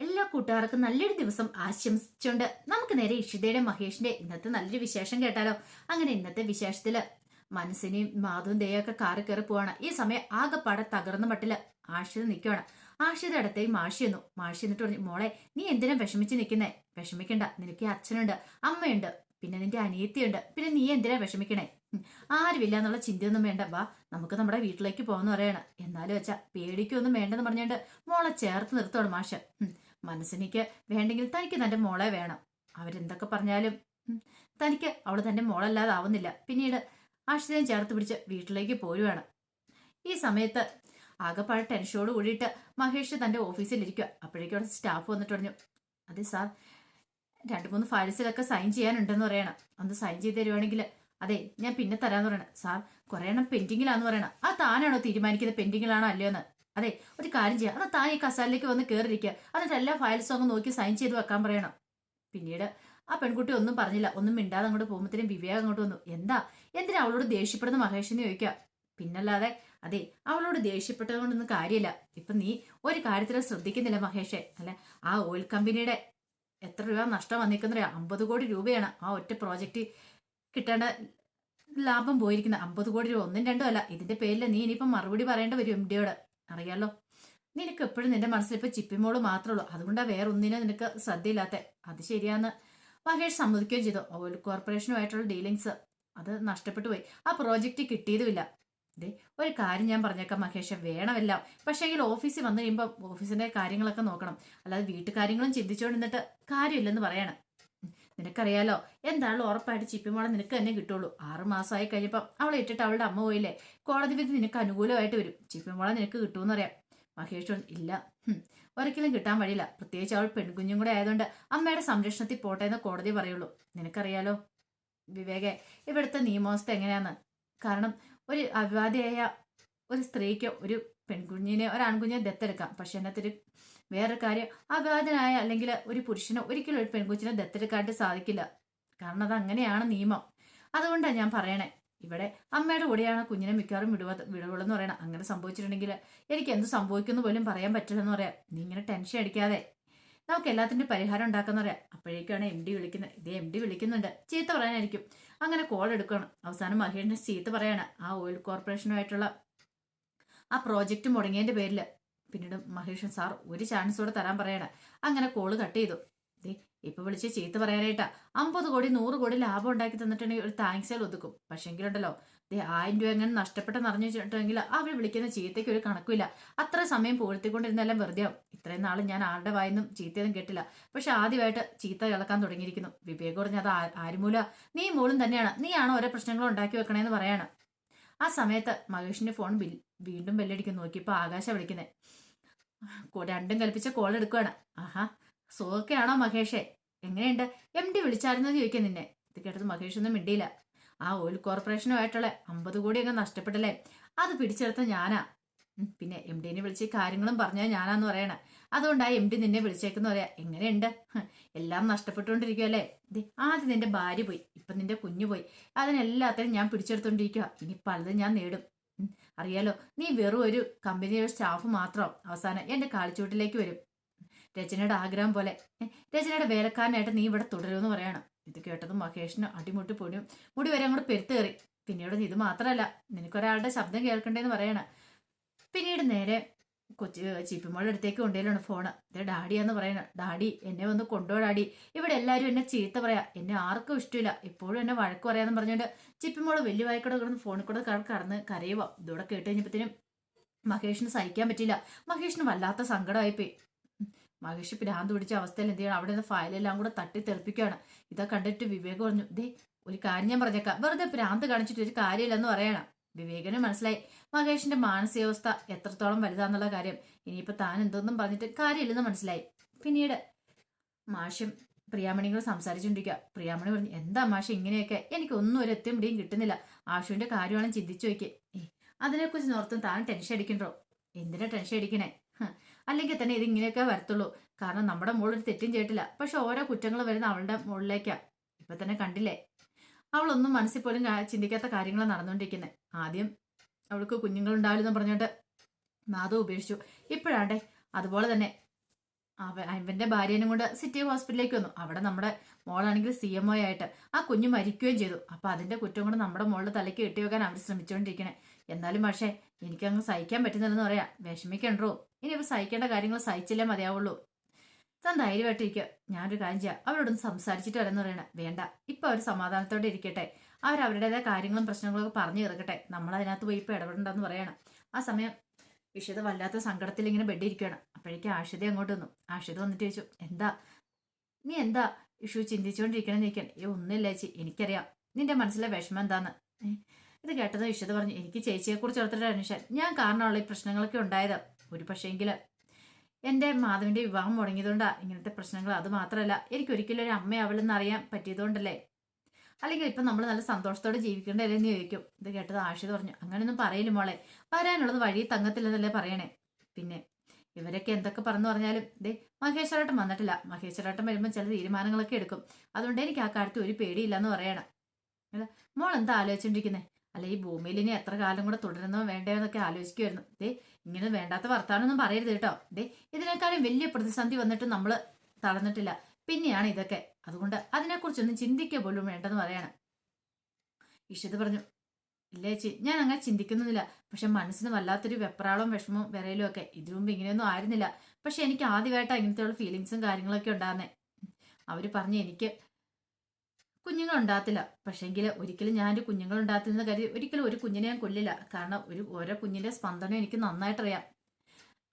എല്ലാ കൂട്ടുകാർക്കും നല്ലൊരു ദിവസം ആശംസിച്ചുകൊണ്ട് നമുക്ക് നേരെ ഇഷിതയുടെ മഹേഷിന്റെ ഇന്നത്തെ നല്ലൊരു വിശേഷം കേട്ടാലോ. അങ്ങനെ ഇന്നത്തെ വിശേഷത്തില് മനസ്സിനെയും മാധവും ദേയൊക്കെ കാറി കയറി പോവാണ്. ഈ സമയം ആകെപ്പാടെ തകർന്ന മട്ടില് ആഷിത നിൽക്കുവാണ്. ആഷിത അടുത്തേക്ക് മാഷി എന്നിട്ട് പറഞ്ഞു, മോളെ നീ എന്തിനാ വിഷമിച്ച് നിൽക്കുന്നേ? വിഷമിക്കണ്ട, നിനക്ക് അച്ഛനുണ്ട്, അമ്മയുണ്ട്, പിന്നെ നിന്റെ അനിയത്തിയുണ്ട്, പിന്നെ നീ എന്തിനാ വിഷമിക്കണേ? ആരുമില്ല എന്നുള്ള ചിന്തയൊന്നും വേണ്ട, വാ നമുക്ക് നമ്മുടെ വീട്ടിലേക്ക് പോകാന്ന് പറയാണ്. എന്നാലും വെച്ചാ പേടിക്കൊന്നും വേണ്ടെന്ന് പറഞ്ഞുകൊണ്ട് മോളെ ചേർത്ത് നിർത്തുവാണ് മാഷ്. മനസ്സിനിക്ക് വേണ്ടെങ്കിൽ തനിക്ക് തന്റെ മോളെ വേണം. അവരെന്തൊക്കെ പറഞ്ഞാലും തനിക്ക് അവള് തന്റെ മോളല്ലാതെ ആവുന്നില്ല. പിന്നീട് ആശ്രിതയും ചേർത്ത് പിടിച്ച് വീട്ടിലേക്ക് പോരുവാണ്. ഈ സമയത്ത് ആകെപ്പാടെ ടെൻഷനോട് കൂടിയിട്ട് മഹേഷ് തന്റെ ഓഫീസിലിരിക്കുക. അപ്പോഴേക്കും അവിടെ സ്റ്റാഫ് വന്നിട്ട് പറഞ്ഞു, അതെ സാർ, 2-3 ഫയൽസിലൊക്കെ സൈൻ ചെയ്യാനുണ്ടെന്ന് പറയണം. ഒന്ന് സൈൻ ചെയ്ത് തരുവാണെങ്കിൽ. അതെ, ഞാൻ പിന്നെ തരാന്ന് പറയണം. സാർ, കുറെ എണ്ണം പെൻഡിങ്ങിലാന്ന് പറയണം. ആ താനാണോ തീരുമാനിക്കുന്നത് പെൻഡിങ്ങിലാണോ അല്ലയോ എന്ന്? അതെ, ഒരു കാര്യം ചെയ്യാം, എന്നാൽ താൻ ഈ കസാലിലേക്ക് വന്ന് കയറിയിരിക്കുക, എന്നിട്ട് എല്ലാ ഫയൽസും അങ്ങ് നോക്കി സൈൻ ചെയ്ത് വെക്കാൻ പറയണം. പിന്നീട് ആ പെൺകുട്ടി ഒന്നും പറഞ്ഞില്ല, ഒന്നും മിണ്ടാതെ അങ്ങോട്ട് പോകുമ്പോഴത്തേനും വിവേക് അങ്ങോട്ട് വന്നു. എന്തിനാ അവളോട് ദേഷ്യപ്പെടുന്ന മഹേഷിനെ ചോദിക്കുക. പിന്നല്ലാതെ, അതെ, അവളോട് ദേഷ്യപ്പെട്ടത് കൊണ്ടൊന്നും കാര്യമില്ല. ഇപ്പൊ നീ ഒരു കാര്യത്തിലും ശ്രദ്ധിക്കുന്നില്ല മഹേഷെ. അല്ലെ, ആ ഓയിൽ കമ്പനിയുടെ എത്ര രൂപ നഷ്ടം വന്നിരിക്കുന്നറിയാ? 50 കോടി രൂപയാണ് ആ ഒറ്റ പ്രോജക്റ്റ് കിട്ടേണ്ട ലാഭം പോയിരിക്കുന്നത്. 50 കോടി രൂപ ഒന്നും രണ്ടും അല്ല. ഇതിന്റെ പേരിൽ നീ ഇനിയിപ്പം മറുപടി പറയേണ്ടി വരും എം ഡിയോട്. അറിയാലോ, നിനക്ക് എപ്പോഴും നിന്റെ മനസ്സിൽ ഇപ്പൊ ചിപ്പിമോള് മാത്രമേ ഉള്ളൂ, അതുകൊണ്ടാ വേറെ ഒന്നിനും നിനക്ക് ശ്രദ്ധയില്ലാത്ത. അത് ശരിയാന്ന് മഹേഷ് സമ്മതിക്കുകയും ചെയ്തു. ഓയിൽ കോർപ്പറേഷനുമായിട്ടുള്ള ഡീലിങ്സ് അത് നഷ്ടപ്പെട്ടു പോയി, ആ പ്രോജക്റ്റ് കിട്ടിയതുമില്ല. അതെ, ഒരു കാര്യം ഞാൻ പറഞ്ഞേക്കാം മഹേഷ്, വേണമല്ല, പക്ഷേങ്കിൽ ഓഫീസിൽ വന്നു കഴിയുമ്പോൾ ഓഫീസിന്റെ കാര്യങ്ങളൊക്കെ നോക്കണം, അല്ലാതെ വീട്ടുകാര്യങ്ങളും ചിന്തിച്ചുകൊണ്ടിരുന്നിട്ട് കാര്യമില്ലെന്ന് പറയണം. നിനക്കറിയാലോ, എന്തായാലും ഉറപ്പായിട്ട് ചിപ്പിമോളെ നിനക്ക് തന്നെ കിട്ടുള്ളൂ. 6 മാസമായി കഴിഞ്ഞപ്പം അവളെ ഇട്ടിട്ട് അവളുടെ അമ്മ പോയില്ലേ, കോടതി വിധി നിനക്ക് അനുകൂലമായിട്ട് വരും. ചിപ്പിമോളെ നിനക്ക് കിട്ടുമെന്ന് അറിയാം. മഹേഷ് ഇല്ല, ഒരിക്കലും കിട്ടാൻ വഴിയില്ല. പ്രത്യേകിച്ച് അവൾ പെൺകുഞ്ഞും കൂടെ ആയതുകൊണ്ട് അമ്മയുടെ സംരക്ഷണത്തിൽ പോട്ടെ എന്ന് കോടതി പറയുള്ളൂ. നിനക്കറിയാലോ വിവേകെ, ഇവിടുത്തെ നിയമവ്യവസ്ഥ എങ്ങനെയാന്ന്. കാരണം ഒരു അവിവാദിയായ ഒരു സ്ത്രീക്ക് ഒരു പെൺകുഞ്ഞിനെ, ഒരു ആൺകുഞ്ഞിനെ ദത്തെടുക്കാം. പക്ഷെ അതിനകത്തൊരു വേറൊരു കാര്യം, അവിവാദനായ അല്ലെങ്കിൽ ഒരു പുരുഷന് ഒരിക്കലും ഒരു പെൺകുച്ചിനെ ദത്തെടുക്കാനായിട്ട് സാധിക്കില്ല. കാരണം അത് അങ്ങനെയാണ് നിയമം. അതുകൊണ്ടാണ് ഞാൻ പറയണേ, ഇവിടെ അമ്മയുടെ കൂടെയാണ് കുഞ്ഞിനെ മിക്കവാറും വിടുവുള്ളെന്ന് പറയണം. അങ്ങനെ സംഭവിച്ചിട്ടുണ്ടെങ്കിൽ എനിക്ക് എന്ത് സംഭവിക്കുന്നു പോലും പറയാൻ പറ്റില്ലെന്ന് പറയാം. നീ ഇങ്ങനെ ടെൻഷൻ അടിക്കാതെ നമുക്ക് എല്ലാത്തിൻ്റെ പരിഹാരം ഉണ്ടാക്കുന്ന പറയാം. അപ്പോഴേക്കാണ് എം ഡി വിളിക്കുന്നത്. ഇതേ എം ഡി വിളിക്കുന്നുണ്ട്, ചീത്ത പറയാനായിരിക്കും. അങ്ങനെ കോൾ എടുക്കണം. അവസാനം മഹേഷിനെ ചീത്ത പറയാണ് ആ ഓയിൽ കോർപ്പറേഷനുമായിട്ടുള്ള ആ പ്രോജക്റ്റ് മുടങ്ങിയതിന്റെ പേരിൽ. പിന്നീട് മഹേഷൻ സാർ ഒരു ചാൻസ് കൂടെ തരാൻ പറയാണ്. അങ്ങനെ കോള് കട്ട് ചെയ്തു. ദേ ഇപ്പൊ വിളിച്ച് ചീത്ത പറയാനായിട്ടാ. 50 കോടി 100 കോടി ലാഭം ഉണ്ടാക്കി തന്നിട്ടുണ്ടെങ്കിൽ ഒരു താങ്ക്സിൽ ഒതുക്കും. പക്ഷെങ്കിലുണ്ടല്ലോ, ദേ 1000 രൂപ എങ്ങനെ നഷ്ടപ്പെട്ടെന്ന് അറിഞ്ഞു വെച്ചിട്ടുണ്ടെങ്കിൽ അവർ വിളിക്കുന്ന ചീത്തയ്ക്ക് ഒരു കണക്കില്ല. അത്ര സമയം പൂഴ്ത്തിക്കൊണ്ടിരുന്നെല്ലാം വെറുതെ ആവും. ഇത്രയും നാളും ഞാൻ ആരുടെ വായിന്നും ചീത്തയൊന്നും കേട്ടില്ല. പക്ഷെ ആദ്യമായിട്ട് ചീത്ത കേൾക്കാൻ തുടങ്ങിയിരിക്കുന്നു. വിവേക് പറഞ്ഞ അത് ആരുമൂല, നീ മൂലം തന്നെയാണ്, നീയാണോ ഓരോ പ്രശ്നങ്ങൾ ഉണ്ടാക്കി വെക്കണേന്ന് പറയാണ്. ആ സമയത്ത് മഹേഷിന്റെ ഫോൺ വീണ്ടും ബെല്ലടിക്കും. നോക്കിയപ്പോ ആകാശ വിളിക്കുന്നേ. രണ്ടും കൽപ്പിച്ച കോൾ എടുക്കുവാണ്. ആഹാ, സുഖമൊക്കെയാണോ മഹേഷേ? എങ്ങനെയുണ്ട്? എം ഡി വിളിച്ചായിരുന്നെന്ന് ചോദിക്കാൻ നിന്നെ. ഇത് കേട്ടത് മഹേഷ് ഒന്നും മിണ്ടിയില്ല. ആ ഓയിൽ കോർപ്പറേഷനുമായിട്ടുള്ള 50 കോടിയൊക്കെ നഷ്ടപ്പെട്ടല്ലേ, അത് പിടിച്ചെടുത്ത ഞാനാ. പിന്നെ എം ഡിനെ വിളിച്ച് കാര്യങ്ങളും പറഞ്ഞാൽ ഞാനാന്ന് പറയണ. അതുകൊണ്ടാ എം ഡി നിന്നെ വിളിച്ചേക്കെന്ന് പറയാ. എങ്ങനെയുണ്ട്? എല്ലാം നഷ്ടപ്പെട്ടുകൊണ്ടിരിക്കുവല്ലേ. ആദ്യം നിന്റെ ഭാര്യ പോയി, ഇപ്പൊ നിന്റെ കുഞ്ഞു പോയി. അതിനെല്ലാത്തിനും ഞാൻ പിടിച്ചെടുത്തോണ്ടിരിക്കുക. ഇനി പലതും ഞാൻ നേടും. അറിയാലോ, നീ വെറും ഒരു കമ്പനിയുടെ സ്റ്റാഫ് മാത്രം അവസാനം എന്റെ കാളിച്ചൂട്ടിലേക്ക് വരും. രചനയുടെ ആഗ്രഹം പോലെ രചനയുടെ വേലക്കാരനായിട്ട് നീ ഇവിടെ തുടരുമെന്ന് പറയണം. ഇത് കേട്ടതും മഹേഷിന് അടിമുട്ടി പൊടിയും മുടി വരെ അങ്ങോട്ട് പെരുത്ത് കയറി. പിന്നീട് ഇത് മാത്രമല്ല, നിനക്കൊരാളുടെ ശബ്ദം കേൾക്കണ്ടേന്ന് പറയണം. പിന്നീട് നേരെ ചിപ്പിമോളുടെ അടുത്തേക്ക് കൊണ്ടുവരികയാണ് ഫോണ്. ഇത് ഡാഡിയാന്ന് പറയണ. ഡാഡി എന്നെ വന്ന് കൊണ്ടുപോ ഡാഡി, ഇവിടെ എല്ലാവരും എന്നെ ചീത്ത പറയാ, എന്നെ ആർക്കും ഇഷ്ടമില്ല, എപ്പോഴും എന്നെ വഴക്ക് പറയാന്ന് പറഞ്ഞുകൊണ്ട് ചിപ്പിമോള് വലിയ വായിക്കൂടെ കിടന്ന് ഫോണിൽ കൂടെ കടന്ന് കരയുക. ഇതോടെ കേട്ട് കഴിഞ്ഞപ്പോഴത്തേനും മഹേഷിന് സഹിക്കാൻ പറ്റില്ല. മഹേഷിന് വല്ലാത്ത സങ്കടമായിപ്പോയി. മഹേഷ് ഭ്രാന്ത് പിടിച്ച അവസ്ഥയിൽ എന്ത് ചെയ്യണം, അവിടെ നിന്ന് ഫയലെല്ലാം കൂടെ തട്ടി തെറിപ്പിക്കുകയാണ്. ഇതാ കണ്ടിട്ട് വിവേക് പറഞ്ഞു, ദേ ഒരു കാര്യം ഞാൻ പറഞ്ഞേക്കാം, വെറുതെ ഭ്രാന്ത് കാണിച്ചിട്ട് ഒരു കാര്യമില്ലെന്ന് പറയണം. വിവേകന് മനസ്സിലായി മഹേഷിന്റെ മാനസികാവസ്ഥ എത്രത്തോളം വലുതാന്നുള്ള കാര്യം. ഇനിയിപ്പോ താൻ എന്തൊന്നും പറഞ്ഞിട്ട് കാര്യമില്ലെന്ന് മനസ്സിലായി. പിന്നീട് മാഷും പ്രിയാമണികളും സംസാരിച്ചുകൊണ്ടിരിക്കുക. പ്രിയാമണി പറഞ്ഞു, എന്താ മാഷ് ഇങ്ങനെയൊക്കെ? എനിക്കൊന്നും ഒരു എത്തും പിടിയും കിട്ടുന്നില്ല. ആഷുവിന്റെ കാര്യമാണ് ചിന്തിച്ചു നോക്കി. അതിനെക്കുറിച്ച് നോർത്തും താൻ ടെൻഷൻ അടിക്കണ്ടോ? എന്തിനാ ടെൻഷൻ അടിക്കണേ? അല്ലെങ്കിൽ തന്നെ ഇത് ഇങ്ങനെയൊക്കെ വരത്തുള്ളൂ. കാരണം നമ്മുടെ മോളൊരു തെറ്റും ചെയ്തിട്ടില്ല. പക്ഷെ ഓരോ കുറ്റങ്ങൾ വരുന്ന അവളുടെ മുകളിലേക്കാ. ഇപ്പൊ തന്നെ കണ്ടില്ലേ, അവളൊന്നും മനസ്സിൽ പോലും ചിന്തിക്കാത്ത കാര്യങ്ങൾ നടന്നുകൊണ്ടിരിക്കുന്നത്. ആദ്യം അവൾക്ക് കുഞ്ഞുങ്ങൾ ഉണ്ടാവില്ലെന്ന് പറഞ്ഞുകൊണ്ട് മാധവ് ഉപേക്ഷിച്ചു. ഇപ്പോഴാണ്ടേ അതുപോലെ തന്നെ അവന്റെ ഭാര്യനും കൊണ്ട് സിറ്റി ഹോസ്പിറ്റലിലേക്ക് വന്നു. അവിടെ നമ്മുടെ മോളാണെങ്കിൽ CMO ആയിട്ട് ആ കുഞ്ഞ് മരിക്കുകയും ചെയ്തു. അപ്പൊ അതിന്റെ കുറ്റം കൊണ്ട് നമ്മുടെ മോളുടെ തലയ്ക്ക് കെട്ടിവെക്കാൻ അവർ ശ്രമിച്ചുകൊണ്ടിരിക്കണേ. എന്നാലും പക്ഷേ എനിക്കങ്ങ് സഹിക്കാൻ പറ്റുന്നില്ലെന്ന് പറയാ. വിഷമിക്കണ്ടോ, ഇനിയിപ്പോ സഹിക്കേണ്ട കാര്യങ്ങൾ സഹിച്ചില്ലേ മതിയാവുള്ളൂ. താൻ ധൈര്യമായിട്ടിരിക്കുക. ഞാനൊരു കാര്യം ചെയ്യാം, അവരോടൊന്ന് സംസാരിച്ചിട്ട് വരെന്ന് പറയണേ. വേണ്ട, ഇപ്പൊ അവർ സമാധാനത്തോടെ ഇരിക്കട്ടെ. അവരവരുടേതായ കാര്യങ്ങളും പ്രശ്നങ്ങളും ഒക്കെ പറഞ്ഞു തീർക്കട്ടെ. നമ്മൾ അതിനകത്ത് പോയി ഇപ്പൊ ഇടപെടണ്ടെന്ന് പറയണം. ആ സമയം ഇഷിത വല്ലാത്ത സങ്കടത്തിൽ ഇങ്ങനെ ബെഡിരിക്കുകയാണ്. അപ്പോഴേക്കും ആഷിത അങ്ങോട്ട് വന്നു. ആഷിത വന്നിട്ട് ചോദിച്ചു, എന്താ നീ എന്താ ഇഷു ചിന്തിച്ചുകൊണ്ടിരിക്കണമെന്ന് ചോദിക്കാൻ. ഒന്നുമില്ല ചേച്ചി, എനിക്കറിയാം നിന്റെ മനസ്സിലെ വിഷമം എന്താന്ന്. ഇത് കേട്ടത് ഇഷിത പറഞ്ഞു, എനിക്ക് ചേച്ചിയെക്കുറിച്ച് ഓർത്തിട്ട് ടെൻഷൻ. ഞാൻ കാരണമുള്ള ഈ പ്രശ്നങ്ങളൊക്കെ ഉണ്ടായത്. ഒരു പക്ഷേങ്കിൽ എൻ്റെ മാധവിൻ്റെ വിവാഹം മുടങ്ങിയതുകൊണ്ടാ ഇങ്ങനത്തെ പ്രശ്നങ്ങൾ. അത് മാത്രമല്ല, എനിക്ക് ഒരിക്കലും ഒരു അമ്മ അവളെന്ന് അറിയാൻ പറ്റിയതുകൊണ്ടല്ലേ. അല്ലെങ്കിൽ ഇപ്പം നമ്മൾ നല്ല സന്തോഷത്തോടെ ജീവിക്കേണ്ടതല്ലെന്ന് ചോദിക്കും. ഇത് കേട്ടത് ആഷിത പറഞ്ഞു, അങ്ങനെയൊന്നും പറയില്ല മോളെ, വരാനുള്ളത് വഴി തങ്ങത്തില്ലെന്നല്ലേ പറയണേ. പിന്നെ ഇവരൊക്കെ എന്തൊക്കെ പറഞ്ഞു പറഞ്ഞാലും ദേ മഹേശ്വരേട്ടൻ വന്നിട്ടില്ല. മഹേശ്വരേട്ടൻ വരുമ്പോൾ ചില തീരുമാനങ്ങളൊക്കെ എടുക്കും. അതുകൊണ്ട് എനിക്ക് ആ കാര്യത്തിൽ ഒരു പേടിയില്ലെന്ന് പറയണം. അല്ല, മോൾ എന്താ ആലോചിച്ചോണ്ടിരിക്കുന്നേ? അല്ല, ഈ ഭൂമിയിൽ ഇനി എത്ര കാലം കൂടെ തുടരുന്നോ വേണ്ടയോ എന്നൊക്കെ ആലോചിക്കുമായിരുന്നു. ദേ ഇങ്ങനെ വേണ്ടാത്ത വർത്താനൊന്നും പറയരുത് കേട്ടോ. ദേ ഇതിനേക്കാളും വലിയ പ്രതിസന്ധി വന്നിട്ട് നമ്മൾ തളർന്നിട്ടില്ല. പിന്നെയാണ് ഇതൊക്കെ. അതുകൊണ്ട് അതിനെക്കുറിച്ചൊന്നും ചിന്തിക്കുക പോലും വേണ്ടെന്ന് പറയണം. ഇഷിത് പറഞ്ഞു, ഇല്ല ചേച്ചി, ഞാൻ അങ്ങനെ ചിന്തിക്കുന്നില്ല. പക്ഷെ മനസ്സിന് വല്ലാത്തൊരു വെപ്രാളവും വിഷമവും വിറയലും ഒക്കെ. ഇതിനു മുമ്പ് ഇങ്ങനെയൊന്നും ആയിരുന്നില്ല. പക്ഷെ എനിക്ക് ആദ്യമായിട്ടാണ് ഇങ്ങനത്തെയുള്ള ഫീലിങ്സും കാര്യങ്ങളൊക്കെ ഉണ്ടാകുന്നേ. അവർ പറഞ്ഞു എനിക്ക് കുഞ്ഞുങ്ങളുണ്ടാകത്തില്ല. പക്ഷേങ്കിൽ ഒരിക്കലും ഞാനൊരു കുഞ്ഞുങ്ങളുണ്ടാകത്തില്ലെന്ന കാര്യം ഒരിക്കലും ഒരു കുഞ്ഞിനെ ഞാൻ കൊല്ലില്ല. കാരണം ഓരോ കുഞ്ഞിന്റെ സ്പന്ദനം എനിക്ക് നന്നായിട്ടറിയാം.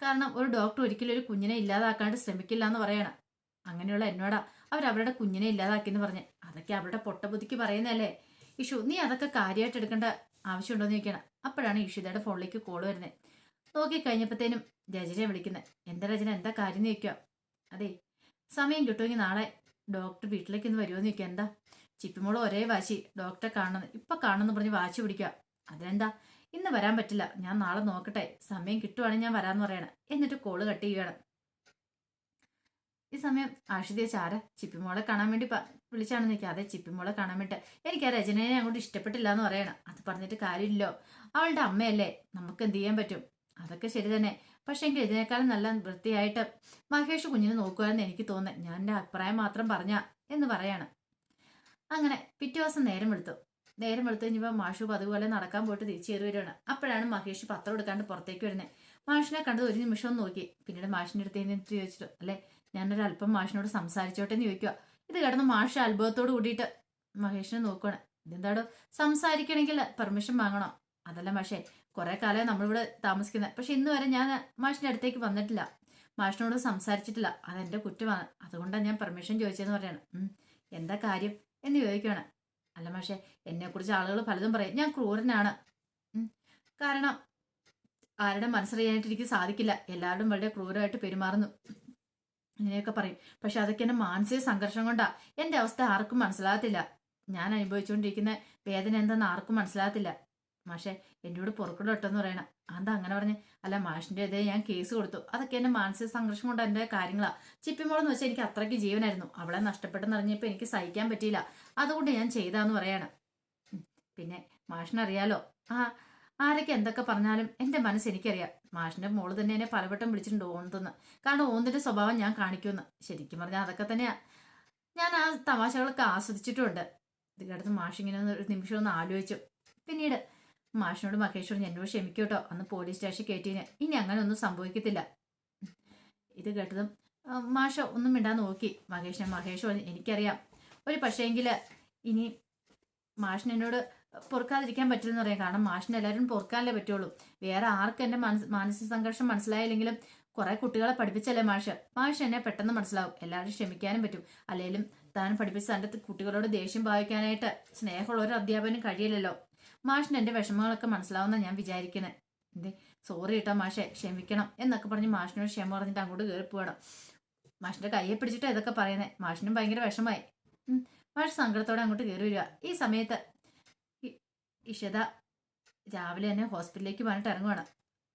കാരണം ഒരു ഡോക്ടർ ഒരിക്കലും ഒരു കുഞ്ഞിനെ ഇല്ലാതാക്കാണ്ട് ശ്രമിക്കില്ല എന്ന് പറയണം. അങ്ങനെയുള്ള എന്നോടാ അവരവരുടെ കുഞ്ഞിനെ ഇല്ലാതാക്കിയെന്ന് പറഞ്ഞ്. അതൊക്കെ അവരുടെ പൊട്ടബുദ്ധിക്ക് പറയുന്നതല്ലേ ഇഷു. നീ അതൊക്കെ കാര്യമായിട്ട് എടുക്കേണ്ട ആവശ്യമുണ്ടോ എന്ന് ചോദിക്കണം. അപ്പോഴാണ് ഇഷിതയുടെ ഫോണിലേക്ക് കോൾ വരുന്നത്. നോക്കി കഴിഞ്ഞപ്പോഴത്തേനും രചനയെ വിളിക്കുന്നത്. എന്താ രചന, എന്താ കാര്യം എന്ന് ചോദിക്കുക. അതെ, സമയം കിട്ടുമെങ്കിൽ നാളെ ഡോക്ടർ വീട്ടിലേക്ക് ഒന്ന് വരുമോ എന്ന് ചോദിക്കുക. എന്താ? ചിപ്പിമോള് ഒരേ വാശി, ഡോക്ടറെ കാണണം, ഇപ്പൊ കാണണമെന്ന് പറഞ്ഞ് വാശി പിടിക്കുക. അതിനെന്താ, ഇന്ന് വരാൻ പറ്റില്ല, ഞാൻ നാളെ നോക്കട്ടെ, സമയം കിട്ടുവാണെങ്കിൽ ഞാൻ വരാമെന്ന് പറയണം. എന്നിട്ട് കോള് കട്ട് ചെയ്യുകയാണ്. ഈ സമയം ആഷിതയെ ചാര ചിപ്പിമോളെ കാണാൻ വേണ്ടി വിളിച്ചാണെന്ന് നിൽക്കുക. അതെ, ചിപ്പിമോളെ കാണാൻ വേണ്ടി. എനിക്ക് ആ രചനയെ അങ്ങോട്ട് ഇഷ്ടപ്പെട്ടില്ല എന്ന് പറയണം. അത് പറഞ്ഞിട്ട് കാര്യമില്ലോ, അവളുടെ അമ്മയല്ലേ, നമുക്ക് എന്ത് ചെയ്യാൻ പറ്റും. അതൊക്കെ ശരി തന്നെ. പക്ഷേങ്കിൽ ഇതിനേക്കാളും നല്ല വൃത്തിയായിട്ട് മഹേഷ് കുഞ്ഞിനെ നോക്കുവാണെന്ന് എനിക്ക് തോന്നുന്നത്. ഞാൻ എൻ്റെ അഭിപ്രായം മാത്രം പറഞ്ഞ എന്ന് പറയാണ്. അങ്ങനെ പിറ്റേ ദിവസം നേരം വെളുത്തു കഴിഞ്ഞപ്പോൾ മാഷു അതുപോലെ നടക്കാൻ പോയിട്ട് തിരിച്ചു കയറി വരുവാണ്. അപ്പോഴാണ് മഹേഷ് പത്രം എടുക്കാണ്ട് പുറത്തേക്ക് വരുന്നത്. മാഷിനെ കണ്ടത് ഒരു നിമിഷം നോക്കി. പിന്നീട് മാഷിൻ്റെ അടുത്ത് എന്നിട്ട് ചോദിച്ചിട്ട്, അല്ലേ ഞാനൊരു അല്പം മാഷിനോട് സംസാരിച്ചോട്ടെ എന്ന് ചോദിക്കുക. ഇത് കിടന്ന് മാഷ് അത്ഭുതത്തോട് കൂടിയിട്ട് മഹേഷിനെ നോക്കുകയാണ്. ഇതെന്താടോ, സംസാരിക്കണമെങ്കിൽ പെർമിഷൻ വാങ്ങണം. അതല്ല മാഷേ, കുറെ കാലമായി നമ്മളിവിടെ താമസിക്കുന്നത്. പക്ഷെ ഇന്ന് വരെ ഞാൻ മാഷിന്റെ അടുത്തേക്ക് വന്നിട്ടില്ല, മാഷിനോട് സംസാരിച്ചിട്ടില്ല. അതെന്റെ കുറ്റമാണ്. അതുകൊണ്ടാണ് ഞാൻ പെർമിഷൻ ചോദിച്ചതെന്ന് പറയണം. എന്താ കാര്യം എന്ന് ചോദിക്കുകയാണ്. അല്ല മാഷെ, എന്നെക്കുറിച്ച് ആളുകൾ പലതും പറയും, ഞാൻ ക്രൂരനാണ്. കാരണം ആരുടെ മനസ്സറിയാനായിട്ട് എനിക്ക് സാധിക്കില്ല. എല്ലാവരും വളരെ ക്രൂരമായിട്ട് പെരുമാറുന്നു ഇങ്ങനെയൊക്കെ പറയും. പക്ഷെ അതൊക്കെ എന്നെ മാനസിക സംഘർഷം കൊണ്ടാ. എൻ്റെ അവസ്ഥ ആർക്കും മനസ്സിലാകത്തില്ല. ഞാൻ അനുഭവിച്ചുകൊണ്ടിരിക്കുന്ന വേദന എന്തെന്ന് ആർക്കും മനസ്സിലാകത്തില്ല. മാഷെ, എന്നോട് പൊറുക്കട ഇട്ടെന്ന് പറയണം. എന്താ അങ്ങനെ പറഞ്ഞ്? അല്ല, മാഷിന്റെ എതിരെ ഞാൻ കേസ് കൊടുത്തു. അതൊക്കെ എന്റെ മാനസിക സംഘർഷം കൊണ്ട് എൻ്റെ കാര്യങ്ങളാ. ചിപ്പിമോളെന്ന് വെച്ചാൽ എനിക്ക് അത്രയ്ക്ക് ജീവനായിരുന്നു. അവളെ നഷ്ടപ്പെട്ടെന്ന് അറിഞ്ഞപ്പോൾ എനിക്ക് സഹിക്കാൻ പറ്റിയില്ല. അതുകൊണ്ട് ഞാൻ ചെയ്താന്ന് പറയാണ്. പിന്നെ മാഷിനറിയാലോ, ആരൊക്കെ എന്തൊക്കെ പറഞ്ഞാലും എൻ്റെ മനസ്സ് എനിക്കറിയാം. മാഷിന്റെ മോള് തന്നെ എന്നെ പലവട്ടം വിളിച്ചിട്ടുണ്ട് ഓന്തെന്ന്. കാരണം ഓന്തിന്റെ സ്വഭാവം ഞാൻ കാണിക്കുമെന്ന്. ശരിക്കും പറഞ്ഞാൽ അതൊക്കെ തന്നെയാ. ഞാൻ ആ തമാശകളൊക്കെ ആസ്വദിച്ചിട്ടുമുണ്ട്. ഇത് കേട്ടത് മാഷ് ഇങ്ങനെ ഒരു നിമിഷം ഒന്ന് ആലോചിച്ചു. പിന്നീട് മാഷിനോട് മഹേഷോട് എന്നോട് ക്ഷമിക്കൂട്ടോ, അന്ന് പോലീസ് സ്റ്റേഷൻ കയറ്റിന്, ഇനി അങ്ങനെ ഒന്നും സംഭവിക്കത്തില്ല. ഇത് കേട്ടതും മാഷ ഒന്നും മിണ്ടാൻ നോക്കി. മഹേഷ് എനിക്കറിയാം, ഒരു പക്ഷേങ്കിൽ ഇനി മാഷിന് എന്നോട് പൊറുക്കാതിരിക്കാൻ പറ്റില്ലെന്ന് പറയാം. കാരണം മാഷിന് എല്ലാവരും പൊറുക്കാനല്ലേ പറ്റുള്ളൂ. വേറെ ആർക്കും എൻ്റെ മാനസിക സംഘർഷം മനസ്സിലായില്ലെങ്കിലും കുറെ കുട്ടികളെ പഠിപ്പിച്ചല്ലേ മാഷ് എന്നെ പെട്ടെന്ന് മനസ്സിലാവും. എല്ലാവരും ക്ഷമിക്കാനും പറ്റും. അല്ലെങ്കിലും താൻ പഠിപ്പിച്ച തൻ്റെ കുട്ടികളോട് ദേഷ്യം ഭാവിക്കാനായിട്ട് സ്നേഹമുള്ള ഒരു അധ്യാപനം കഴിയില്ലല്ലോ. മാഷിന് എൻ്റെ വിഷമങ്ങളൊക്കെ മനസ്സിലാവുന്ന ഞാൻ വിചാരിക്കണേ. എന്തേ, സോറി കേട്ടോ മാഷെ, ക്ഷമിക്കണം എന്നൊക്കെ പറഞ്ഞ് മാഷിനോട് ക്ഷമ പറഞ്ഞിട്ട് അങ്ങോട്ട് കയറി പോകണം. മാഷിന്റെ കയ്യെ പിടിച്ചിട്ട് ഇതൊക്കെ പറയുന്നത്. മാഷിനും ഭയങ്കര വിഷമായി. മാഷ് സങ്കടത്തോടെ അങ്ങോട്ട് കയറി വരിക. ഈ സമയത്ത് ഇഷിത രാവിലെ തന്നെ ഹോസ്പിറ്റലിലേക്ക് പോകാനായിട്ട് ഇറങ്ങുവാണ്.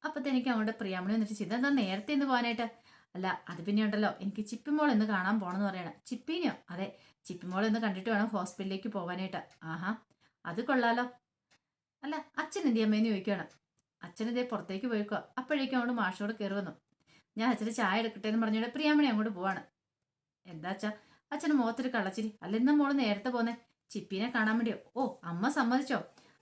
അപ്പത്തേക്ക് അങ്ങോട്ട് പ്രിയാമണി വന്നിട്ട്, ഇതെന്താ നേരത്തെ ഇന്ന് പോകാനായിട്ട്? അല്ല, അത് പിന്നെ ഉണ്ടല്ലോ, എനിക്ക് ചിപ്പിമോൾ എന്ന് കാണാൻ പോണെന്ന് പറയണം. ചിപ്പിനെയോ? അതെ, ചിപ്പിമോൾ എന്ന് കണ്ടിട്ട് വേണം ഹോസ്പിറ്റലിലേക്ക് പോകാനായിട്ട്. ആഹാ, അത് കൊള്ളാലോ. അല്ല, അച്ഛൻ എന്ത് അമ്മയെന്ന് ചോദിക്കുകയാണ്. അച്ഛനിതേ പുറത്തേക്ക് പോയിക്കോ. അപ്പോഴേക്കും അവിടെ മാഷോട് കയറി വന്നു. ഞാൻ അച്ഛന് ചായ എടുക്കട്ടെ എന്ന് പറഞ്ഞോണ്ട് പ്രിയാമണി അങ്ങോട്ട് പോവാണ്. എന്താ അച്ഛാ? അച്ഛന് മുഖത്തൊരു കള്ളച്ചിരി. അല്ല ഇന്ന് മോള് നേരത്തെ പോന്നെ ചിപ്പിനെ കാണാൻ വേണ്ടിയോ? ഓ അമ്മ സമ്മതിച്ചോ?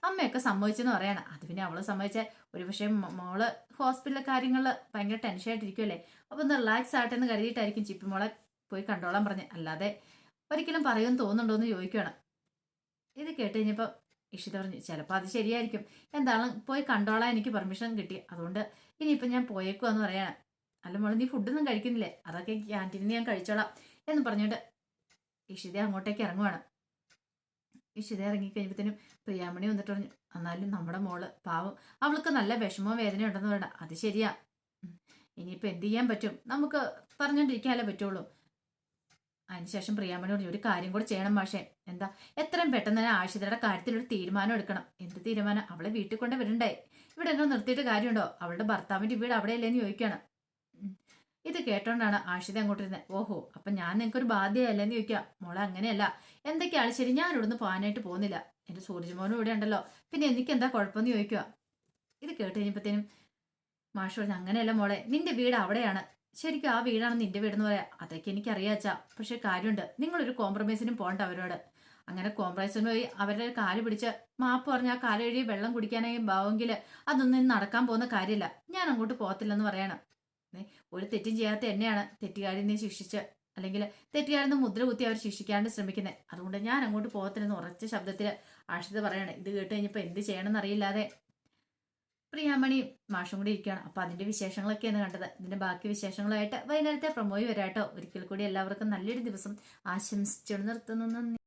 അമ്മയൊക്കെ സമ്മതിച്ചെന്ന് പറയണം. അത് പിന്നെ അവള് സമ്മതിച്ച ഒരു പക്ഷേ മോള് ഹോസ്പിറ്റലിലെ കാര്യങ്ങളിൽ ഭയങ്കര ടെൻഷനായിട്ടിരിക്കുമല്ലേ, അപ്പൊ ഒന്ന് റിലാക്സ് ആട്ടെ എന്ന് കരുതിയിട്ടായിരിക്കും ചിപ്പി മോളെ പോയി കണ്ടോളാൻ പറഞ്ഞ്. അല്ലാതെ ഒരിക്കലും പറയുമെന്ന് തോന്നുന്നുണ്ടോ എന്ന് ചോദിക്കുകയാണ്. ഇത് കേട്ട് കഴിഞ്ഞപ്പോൾ ഇഷിത പറഞ്ഞു, ചിലപ്പോൾ അത് ശരിയായിരിക്കും. എന്താണ് പോയി കണ്ടോളാൻ എനിക്ക് പെർമിഷൻ കിട്ടി, അതുകൊണ്ട് ഇനിയിപ്പം ഞാൻ പോയേക്കുവാന്ന് പറയാണ്. അല്ല മോളെ നീ ഫുഡൊന്നും കഴിക്കുന്നില്ലേ? അതൊക്കെ ക്യാൻറ്റീനിൽ ഞാൻ കഴിച്ചോളാം എന്ന് പറഞ്ഞിട്ട് ഇഷിത അങ്ങോട്ടേക്ക് ഇറങ്ങുവാണ്. ഇഷിത ഇറങ്ങിക്കഴിയുമ്പോഴത്തേനും പ്രിയാമണി വന്നിട്ട് പറഞ്ഞു, എന്നാലും നമ്മുടെ മോള് പാവം, അവൾക്ക് നല്ല വിഷമവും വേദനയും ഉണ്ടെന്ന് വേണ്ട. അത് ശരിയാ. ഇനിയിപ്പോൾ എന്ത് ചെയ്യാൻ പറ്റും, നമുക്ക് പറഞ്ഞോണ്ടിരിക്കാനല്ലേ പറ്റുള്ളൂ. അതിനുശേഷം പ്രിയാമണിയോട് ഒരു കാര്യം കൂടി ചെയ്യണം മാഷേ. എന്താ? എത്രയും പെട്ടെന്ന് തന്നെ ആഷിതയുടെ കാര്യത്തിൽ ഒരു തീരുമാനം എടുക്കണം. എന്ത് തീരുമാനം? അവളെ വീട്ടിൽ കൊണ്ട് വിടണ്ടേ? ഇവിടെ എങ്ങനെ നിർത്തിയിട്ട് കാര്യമുണ്ടോ? അവളുടെ ഭർത്താവിന്റെ വീട് അവിടെയല്ലേന്ന് ചോദിക്കുകയാണ്. ഇത് കേട്ടോണ്ടാണ് ആഷിത അങ്ങോട്ട് ഇരുന്നത്. ഓഹോ, അപ്പൊ ഞാൻ നിനക്കൊരു ബാധ്യതയല്ലേന്ന് ചോദിക്കാം. മോളെ അങ്ങനെയല്ല, എന്തൊക്കെയാണ് ശരി, ഞാൻ ഇവിടുന്ന് പോകാനായിട്ട് പോകുന്നില്ല. എന്റെ സൂര്യമോനും ഇവിടെ ഉണ്ടല്ലോ, പിന്നെ എനിക്ക് എന്താ കുഴപ്പമെന്ന് ചോദിക്കുക. ഇത് കേട്ട് കഴിഞ്ഞപ്പോഴത്തേനും മാഷ് പറഞ്ഞു, അങ്ങനെയല്ല മോളെ, നിന്റെ വീട് അവിടെയാണ്. ശരിക്കും ആ വീടാണ് നിന്റെ വീടെന്ന് പറയാം. അതൊക്കെ എനിക്കറിയാച്ചാ. പക്ഷെ കാര്യമുണ്ട്, നിങ്ങളൊരു കോംപ്രമൈസിനും പോകണ്ട അവരോട്. അങ്ങനെ കോംപ്രമൈസിന് പോയി അവരുടെ കാല് പിടിച്ച് മാപ്പ് പറഞ്ഞ് ആ കാല് കഴുകി വെള്ളം കുടിക്കാനായി ഭാവെങ്കിൽ അതൊന്നും നടക്കാൻ പോകുന്ന കാര്യമില്ല. ഞാൻ അങ്ങോട്ട് പോകത്തില്ലെന്ന് പറയണം. ഒരു തെറ്റും ചെയ്യാത്ത എന്നെയാണ് തെറ്റുകാരിനെ ശിക്ഷിച്ച്, അല്ലെങ്കിൽ തെറ്റുകാരെന്ന് മുദ്ര കുത്തി അവർ ശിക്ഷിക്കാണ്ട് ശ്രമിക്കുന്നത്. അതുകൊണ്ട് ഞാൻ അങ്ങോട്ട് പോകത്തില്ലെന്ന് ഉറച്ച ശബ്ദത്തിൽ ആഷിത പറയണം. ഇത് കേട്ട് കഴിഞ്ഞപ്പോൾ എന്ത് ചെയ്യണമെന്ന് അറിയില്ലാതെ പ്രിയാമണി മാഷും കൂടി ഇരിക്കുകയാണ്. അപ്പൊ അതിന്റെ വിശേഷങ്ങളൊക്കെയാണ് കണ്ടത്. ഇതിന്റെ ബാക്കി വിശേഷങ്ങളായിട്ട് വൈകുന്നേരത്തെ പ്രൊമോയി വരാട്ടോ. ഒരിക്കൽ കൂടി എല്ലാവർക്കും നല്ലൊരു ദിവസം ആശംസിച്ചു നിർത്തുന്നു.